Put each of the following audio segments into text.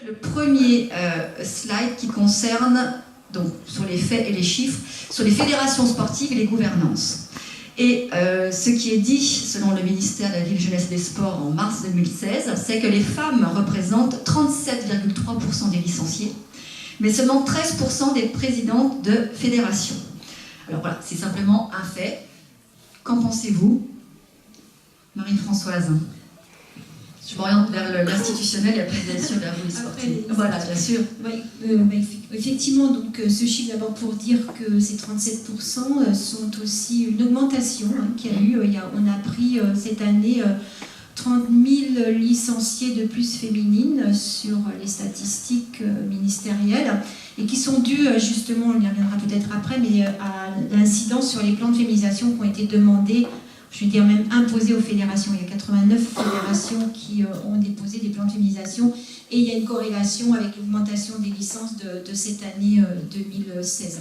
Le premier slide qui concerne, donc, sur les faits et les chiffres, sur les fédérations sportives et les gouvernances. Et ce qui est dit, selon le ministère de la Ville, Jeunesse et des Sports en mars 2016, c'est que les femmes représentent 37,3% des licenciés, mais seulement 13% des présidentes de fédérations. Alors voilà, c'est simplement un fait. Qu'en pensez-vous, Marie-Françoise? Je m'oriente vers l'institutionnel et après bien sûr vers les sportifs. Voilà, bien sûr. Oui, effectivement, donc ce chiffre d'abord pour dire que ces 37% sont aussi une augmentation qu'il y a eu. On a pris cette année 30 000 licenciés de plus féminines sur les statistiques ministérielles et qui sont dues justement, on y reviendra peut-être après, mais à l'incidence sur les plans de féminisation qui ont été demandés, je veux dire même imposés aux fédérations. Il y a 89 fédérations qui ont déposé des plans de féminisation et il y a une corrélation avec l'augmentation des licences de cette année 2016.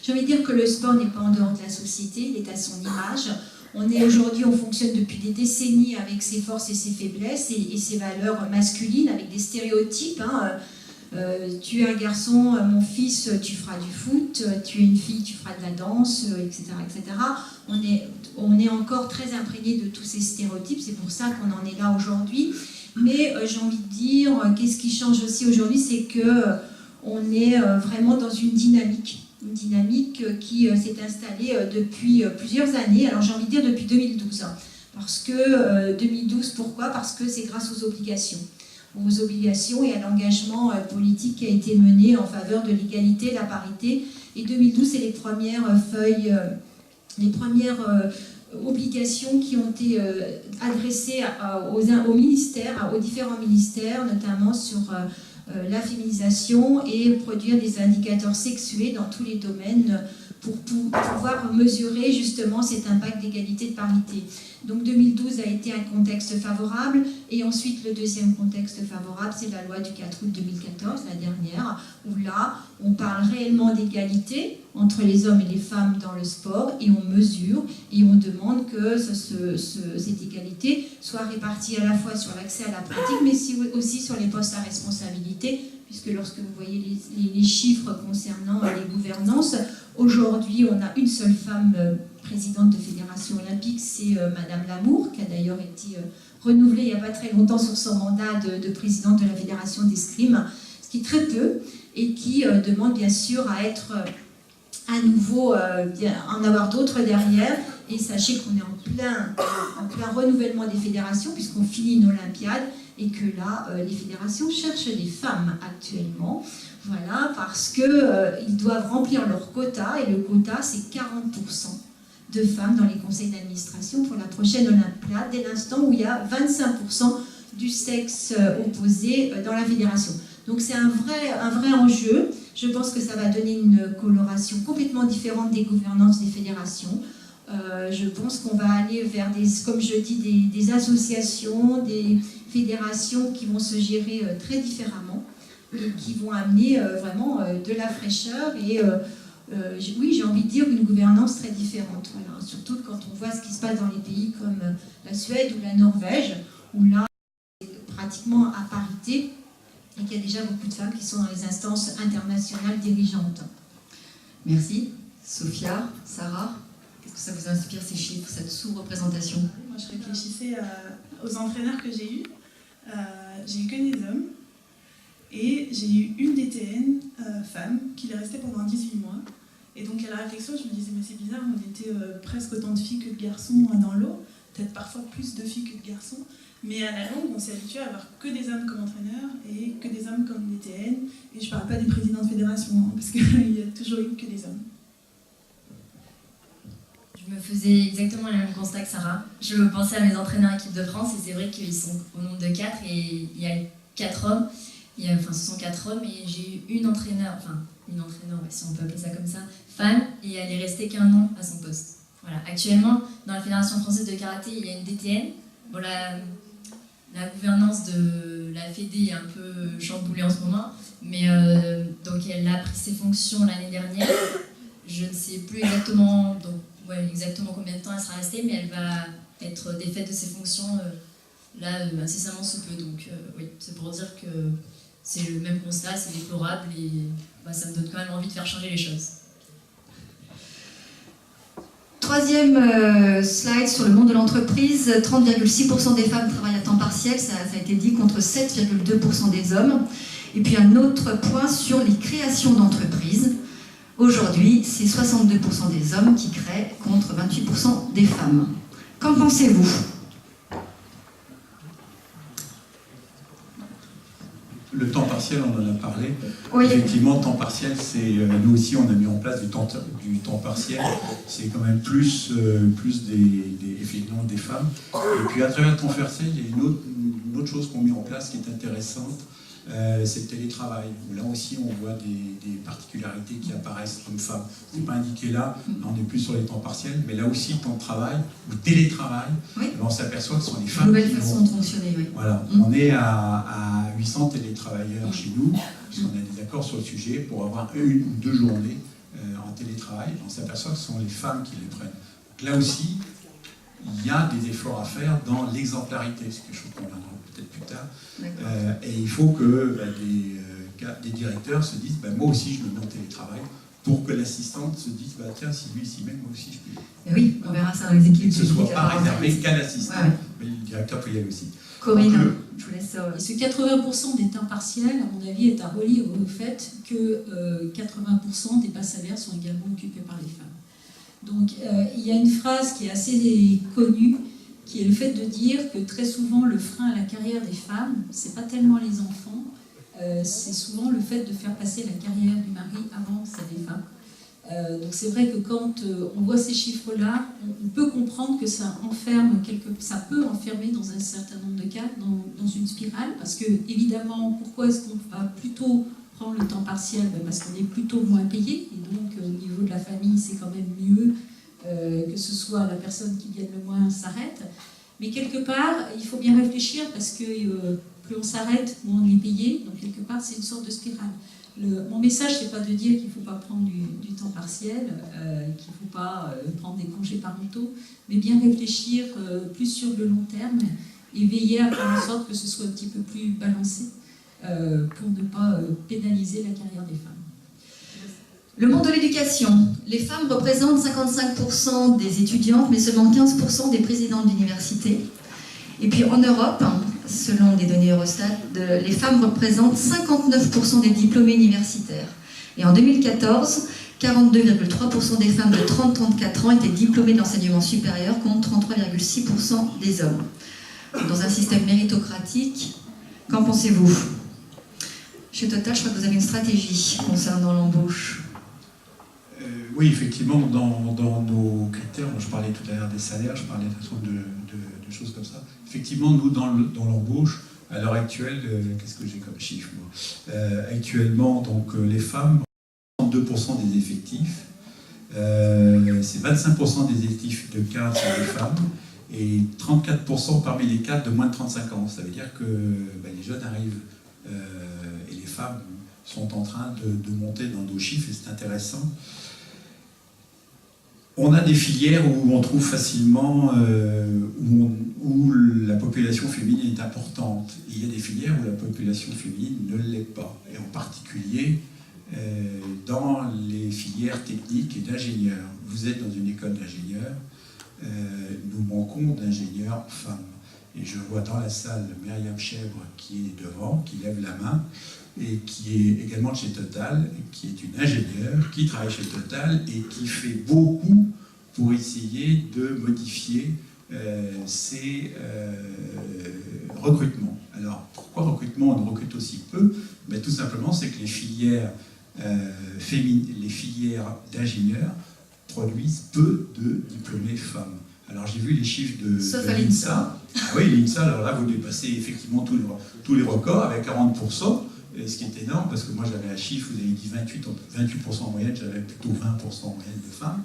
J'ai envie de dire que le sport n'est pas en dehors de la société, il est à son image. On fonctionne depuis des décennies avec ses forces et ses faiblesses et ses valeurs masculines, avec des stéréotypes. Tu es un garçon, mon fils, tu feras du foot, tu es une fille, tu feras de la danse, etc. etc. On est encore très imprégné de tous ces stéréotypes, c'est pour ça qu'on en est là aujourd'hui. Mais j'ai envie de dire, qu'est-ce qui change aussi aujourd'hui, c'est qu'on est vraiment dans une dynamique qui s'est installée depuis plusieurs années. Alors j'ai envie de dire depuis 2012. Parce que 2012, pourquoi? Parce que c'est grâce aux obligations et à l'engagement politique qui a été mené en faveur de l'égalité, la parité. Et 2012, c'est les premières feuilles, les premières obligations qui ont été adressées aux ministères, aux différents ministères, notamment sur la féminisation et produire des indicateurs sexués dans tous les domaines pour pouvoir mesurer justement cet impact d'égalité de parité. Donc 2012 a été un contexte favorable et ensuite le deuxième contexte favorable, c'est la loi du 4 août 2014, la dernière, où là on parle réellement d'égalité entre les hommes et les femmes dans le sport et on mesure et on demande que cette égalité soit répartie à la fois sur l'accès à la pratique mais aussi sur les postes à responsabilité, puisque lorsque vous voyez les chiffres concernant les gouvernances, aujourd'hui on a une seule femme présidente de fédération olympique, c'est Madame Lamour, qui a d'ailleurs été renouvelée il n'y a pas très longtemps sur son mandat de présidente de la fédération d'escrime, ce qui est très peu, et qui demande bien sûr à être à nouveau, en avoir d'autres derrière. Et sachez qu'on est en plein renouvellement des fédérations, puisqu'on finit une Olympiade, et que là, les fédérations cherchent des femmes actuellement, voilà, parce qu'ils doivent remplir leur quota, et le quota, c'est 40% de femmes dans les conseils d'administration pour la prochaine Olympiade, dès l'instant où il y a 25% du sexe opposé dans la fédération. Donc c'est un vrai enjeu. Je pense que ça va donner une coloration complètement différente des gouvernances des fédérations. Je pense qu'on va aller vers comme je dis, des associations, des fédérations qui vont se gérer très différemment et qui vont amener vraiment de la fraîcheur et oui, j'ai envie de dire une gouvernance très différente. Voilà. Surtout quand on voit ce qui se passe dans les pays comme la Suède ou la Norvège, où là, c'est pratiquement à parité et qu'il y a déjà beaucoup de femmes qui sont dans les instances internationales dirigeantes. Merci. Sophia, Sarah, qu'est-ce que ça vous inspire ces chiffres, cette sous-représentation? Moi, je réfléchissais aux entraîneurs que j'ai eus. J'ai eu que des hommes. Et j'ai eu une DTN femme qui est restée pendant 18 mois. Et donc à la réflexion, je me disais, mais c'est bizarre, on était presque autant de filles que de garçons dans l'eau, peut-être parfois plus de filles que de garçons, mais à la longue, on s'est habitué à avoir que des hommes comme entraîneurs et que des hommes comme DTN. Et je ne parle pas des présidents de fédération, parce qu'il y a toujours eu que des hommes. Je me faisais exactement le même constat que Sarah. Je pensais à mes entraîneurs équipe de France et c'est vrai qu'ils sont au nombre de 4 et il y a 4 hommes. Enfin, ce sont 4 hommes et j'ai eu une entraîneur, si on peut appeler ça comme ça, femme, et elle est restée qu'1 an à son poste. Voilà. Actuellement, dans la Fédération française de karaté, il y a une DTN. Bon, la gouvernance de la Fédé est un peu chamboulée en ce moment, mais donc elle a pris ses fonctions l'année dernière. Je ne sais plus exactement, exactement combien de temps elle sera restée, mais elle va être défaite de ses fonctions là incessamment sous peu. Donc oui, c'est pour dire que c'est le même constat, c'est déplorable et ça me donne quand même envie de faire changer les choses. Troisième slide sur le monde de l'entreprise, 30,6% des femmes travaillent à temps partiel, ça a été dit, contre 7,2% des hommes. Et puis un autre point sur les créations d'entreprises. Aujourd'hui, c'est 62% des hommes qui créent contre 28% des femmes. Qu'en pensez-vous ? Le temps partiel, on en a parlé. Oui. Effectivement, temps partiel, c'est nous aussi, on a mis en place du temps partiel. C'est quand même plus effectivement des femmes. Et puis à travers le temps partiel, il y a une autre chose qu'on met en place qui est intéressante, c'est le télétravail. Là aussi, on voit des particularités qui apparaissent hommes-femmes. Ce n'est pas indiqué là, on est plus sur les temps partiels, mais là aussi, temps de travail ou télétravail, oui. On s'aperçoit que ce sont les femmes nouvelle qui façon de fonctionner, oui. Voilà, on est à 800 télétravailleurs chez nous, puisqu'on a des accords sur le sujet pour avoir 1 ou 2 journées en télétravail. On s'aperçoit que ce sont les femmes qui les prennent. Donc là aussi, il y a des efforts à faire dans l'exemplarité, c'est quelque chose qu'on verra peut-être plus tard. Et il faut que des directeurs se disent moi aussi je me mets en télétravail, pour que l'assistante se dise tiens, si lui s'y met, moi aussi je peux. Et oui, on verra ça dans les équipes. Que ce ne soit pas réservé qu'à l'assistant, mais le directeur peut y aller aussi. Corinne, je vous laisse. Et ce 80% des temps partiels, à mon avis, est à relier au fait que 80% des bas salaires sont également occupés par les femmes. Donc il y a une phrase qui est assez connue, qui est le fait de dire que très souvent le frein à la carrière des femmes, c'est pas tellement les enfants, c'est souvent le fait de faire passer la carrière du mari avant celle des femmes. Donc c'est vrai que quand on voit ces chiffres-là, on peut comprendre que ça peut enfermer dans un certain nombre de cas dans une spirale, parce que évidemment, pourquoi est-ce qu'on va plutôt prendre le temps partiel ? Parce qu'on est plutôt moins payé, et donc au niveau de la famille, c'est quand même mieux que ce soit la personne qui gagne le moins s'arrête. Mais quelque part, il faut bien réfléchir, parce que plus on s'arrête, moins on est payé, donc quelque part, c'est une sorte de spirale. Mon message, c'est pas de dire qu'il ne faut pas prendre du temps partiel, qu'il ne faut pas prendre des congés parentaux, mais bien réfléchir plus sur le long terme et veiller à faire en sorte que ce soit un petit peu plus balancé pour ne pas pénaliser la carrière des femmes. Le monde de l'éducation. Les femmes représentent 55% des étudiantes, mais seulement 15% des présidentes d'université. Et puis en Europe, selon des données Eurostat, les femmes représentent 59% des diplômés universitaires. Et en 2014, 42,3% des femmes de 30-34 ans étaient diplômées d'enseignement supérieur contre 33,6% des hommes. Dans un système méritocratique, qu'en pensez-vous ? Chez Total, je crois que vous avez une stratégie concernant l'embauche. Oui, effectivement, dans nos critères, je parlais tout à l'heure des salaires, je parlais de choses comme ça. Effectivement, nous, dans l'embauche, à l'heure actuelle, qu'est-ce que j'ai comme chiffre, moi ? Actuellement, donc, les femmes, 32% des effectifs, c'est 25% des effectifs de cadres sont des femmes, et 34% parmi les cadres de moins de 35 ans. Ça veut dire que les jeunes arrivent, et les femmes sont en train de monter dans nos chiffres, et c'est intéressant. On a des filières où on trouve facilement, où la population féminine est importante. Et il y a des filières où la population féminine ne l'est pas. Et en particulier, dans les filières techniques et d'ingénieurs. Vous êtes dans une école d'ingénieurs, nous manquons d'ingénieurs femmes. Et je vois dans la salle Myriam Chèvre qui est devant, qui lève la main, et qui est également de chez Total, qui est une ingénieure, qui travaille chez Total et qui fait beaucoup pour essayer de modifier ces recrutements. Alors, pourquoi recrutement on recrute aussi peu ? Tout simplement, c'est que les filières les filières d'ingénieurs produisent peu de diplômés femmes. Alors, j'ai vu les chiffres de l'INSA. Ah oui, l'INSA, alors là, vous dépassez effectivement tous les records avec 40%. Ce qui est énorme, parce que moi j'avais un chiffre, vous avez dit 28% en moyenne, j'avais plutôt 20% en moyenne de femmes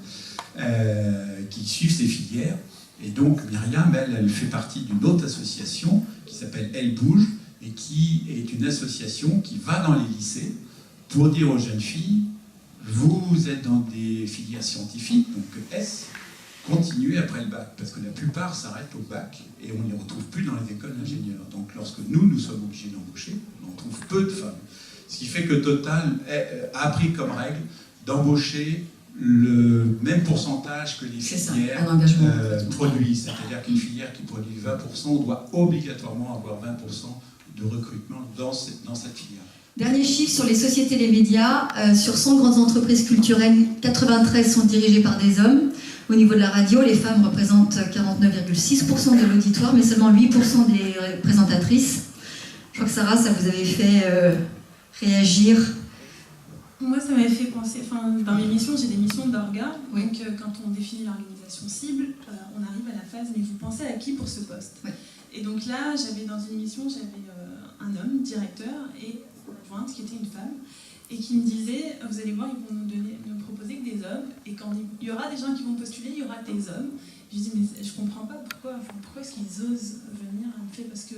qui suivent ces filières. Et donc Myriam, elle fait partie d'une autre association qui s'appelle Elle Bouge, et qui est une association qui va dans les lycées pour dire aux jeunes filles, vous êtes dans des filières scientifiques, donc S, continuer après le bac, parce que la plupart s'arrêtent au bac et on ne les retrouve plus dans les écoles d'ingénieurs. Donc lorsque nous sommes obligés d'embaucher, on trouve peu de femmes. Ce qui fait que Total a pris comme règle d'embaucher le même pourcentage que les filières produisent. C'est-à-dire qu'une filière qui produit 20% doit obligatoirement avoir 20% de recrutement dans cette filière. Dernier chiffre sur les sociétés des médias. Sur 100 grandes entreprises culturelles, 93 sont dirigées par des hommes. Au niveau de la radio, les femmes représentent 49,6% de l'auditoire, mais seulement 8% des présentatrices. Je crois que Sarah, ça vous avait fait réagir. Moi, ça m'avait fait penser, dans mes missions, j'ai des missions d'orga. Oui. Donc, quand on définit l'organisation cible, on arrive à la phase, mais vous pensez à qui pour ce poste? Oui. Et donc là, dans une mission, j'avais un homme, directeur, et adjointe, qui était une femme, et qui me disait, vous allez voir, ils vont nous proposer que des hommes, et quand il y aura des gens qui vont postuler, il y aura des hommes. Je dis, mais je comprends pas pourquoi est-ce qu'ils osent venir. Parce que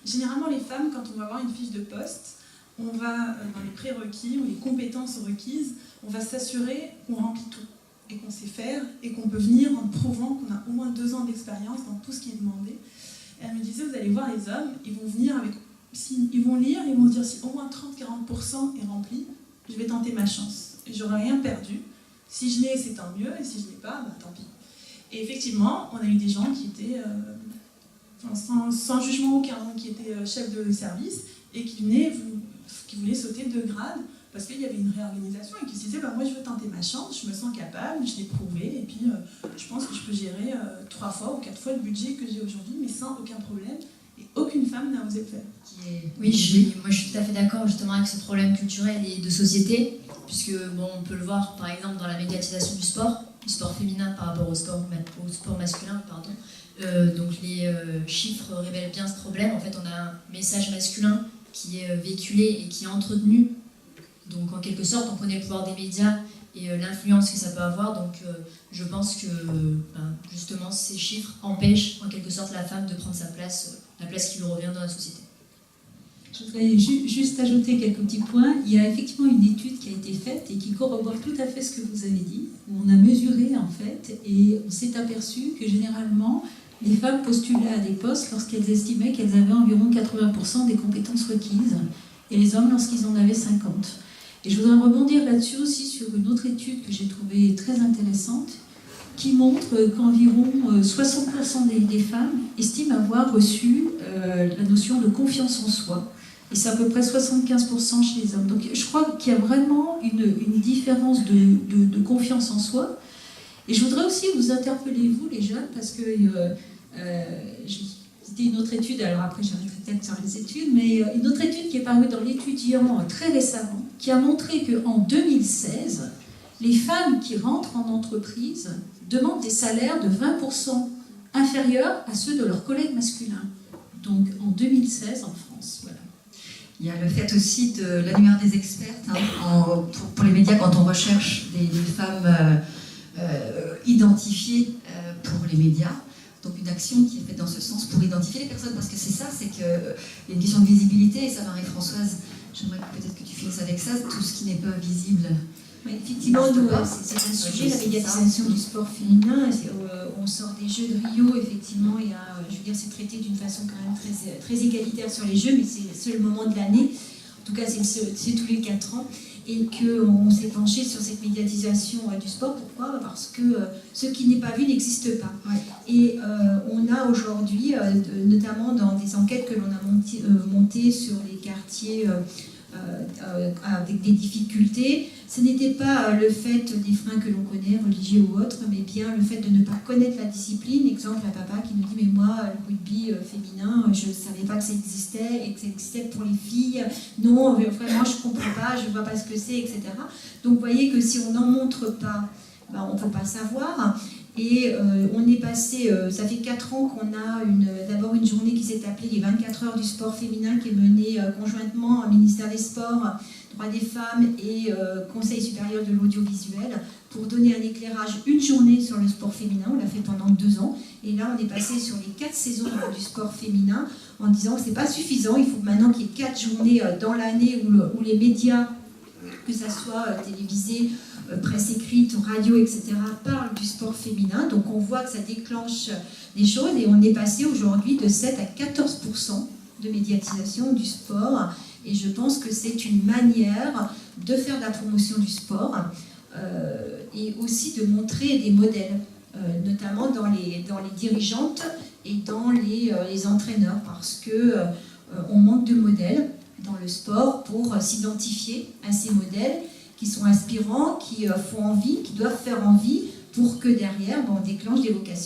généralement, les femmes, quand on va avoir une fiche de poste, on va, dans les prérequis ou les compétences requises, on va s'assurer qu'on remplit tout et qu'on sait faire et qu'on peut venir en prouvant qu'on a au moins 2 ans d'expérience dans tout ce qui est demandé. Et elle me disait, vous allez voir les hommes, ils vont venir avec... ils vont lire, ils vont dire si au moins 30-40% est rempli, je vais tenter ma chance. J'aurai rien perdu. Si je l'ai, c'est tant mieux, et si je ne l'ai pas, tant pis. Et effectivement, on a eu des gens qui étaient, sans jugement aucun, qui étaient chefs de service et qui voulaient sauter de grade parce qu'il y avait une réorganisation et qui se disaient moi je veux tenter ma chance, je me sens capable, je l'ai prouvé et puis je pense que je peux gérer 3 fois ou 4 fois le budget que j'ai aujourd'hui mais sans aucun problème et aucune femme n'a osé le faire. Oui, moi je suis tout à fait d'accord justement avec ce problème culturel et de société puisque on peut le voir par exemple dans la médiatisation du sport féminin par rapport au sport masculin, pardon. Donc les chiffres révèlent bien ce problème. En fait, on a un message masculin qui est véhiculé et qui est entretenu. Donc en quelque sorte, on connaît le pouvoir des médias et l'influence que ça peut avoir. Donc je pense que justement ces chiffres empêchent en quelque sorte la femme de prendre sa place, la place qui lui revient dans la société. Je voudrais juste ajouter quelques petits points. Il y a effectivement une étude qui a été faite et qui corrobore tout à fait ce que vous avez dit, où on a mesuré en fait et on s'est aperçu que généralement les femmes postulaient à des postes lorsqu'elles estimaient qu'elles avaient environ 80% des compétences requises et les hommes lorsqu'ils en avaient 50%. Et je voudrais rebondir là-dessus aussi sur une autre étude que j'ai trouvée très intéressante qui montre qu'environ 60% des femmes estiment avoir reçu la notion de confiance en soi. Et c'est à peu près 75% chez les hommes. Donc je crois qu'il y a vraiment une différence de confiance en soi. Et je voudrais aussi vous interpeller, vous les jeunes, parce que c'était une autre étude, alors après j'arrive peut-être sur les études, mais une autre étude qui est parue dans l'Étudiant très récemment, qui a montré qu'en 2016, les femmes qui rentrent en entreprise demandent des salaires de 20% inférieurs à ceux de leurs collègues masculins. Donc en 2016 en France, voilà. Il y a le fait aussi de l'annuaire des expertes pour les médias quand on recherche des femmes identifiées pour les médias. Donc une action qui est faite dans ce sens pour identifier les personnes, parce que c'est ça, c'est qu'il y a une question de visibilité, et ça Marie-Françoise, j'aimerais peut-être que tu finisses avec ça, tout ce qui n'est pas visible. Oui, effectivement, c'est un sujet, la médiatisation du sport féminin. On sort des Jeux de Rio, effectivement, et je veux dire, c'est traité d'une façon quand même très, très égalitaire sur les Jeux, mais c'est le seul moment de l'année. En tout cas, c'est tous les 4 ans. Et qu'on s'est penché sur cette médiatisation du sport. Pourquoi ? Parce que ce qui n'est pas vu n'existe pas. Ouais. Et on a aujourd'hui, notamment dans des enquêtes que l'on a montées sur les quartiers avec des difficultés, ce n'était pas le fait des freins que l'on connaît, religieux ou autres, mais bien le fait de ne pas connaître la discipline. Exemple, un papa qui nous dit « mais moi, le rugby féminin, je ne savais pas que ça existait, et que ça existait pour les filles. Non, vraiment, je ne comprends pas, je ne vois pas ce que c'est, etc. » Donc, vous voyez que si on n'en montre pas, on ne peut pas savoir. Et on est passé, ça fait 4 ans qu'on a d'abord une journée qui s'est appelée les 24 heures du sport féminin, qui est menée conjointement au ministère des Sports, Droits des femmes et Conseil supérieur de l'audiovisuel, pour donner un éclairage, une journée sur le sport féminin. On l'a fait pendant 2 ans. Et là, on est passé sur les 4 saisons du sport féminin en disant que ce n'est pas suffisant. Il faut maintenant qu'il y ait 4 journées dans l'année où les médias, que ce soit télévisés presse écrite, radio, etc., parlent du sport féminin. Donc on voit que ça déclenche des choses et on est passé aujourd'hui de 7 à 14% de médiatisation du sport. Et je pense que c'est une manière de faire de la promotion du sport et aussi de montrer des modèles, notamment dans les dirigeantes et dans les entraîneurs, parce qu'on manque de modèles dans le sport pour s'identifier à ces modèles qui sont inspirants, qui font envie, qui doivent faire envie pour que derrière, on déclenche des vocations.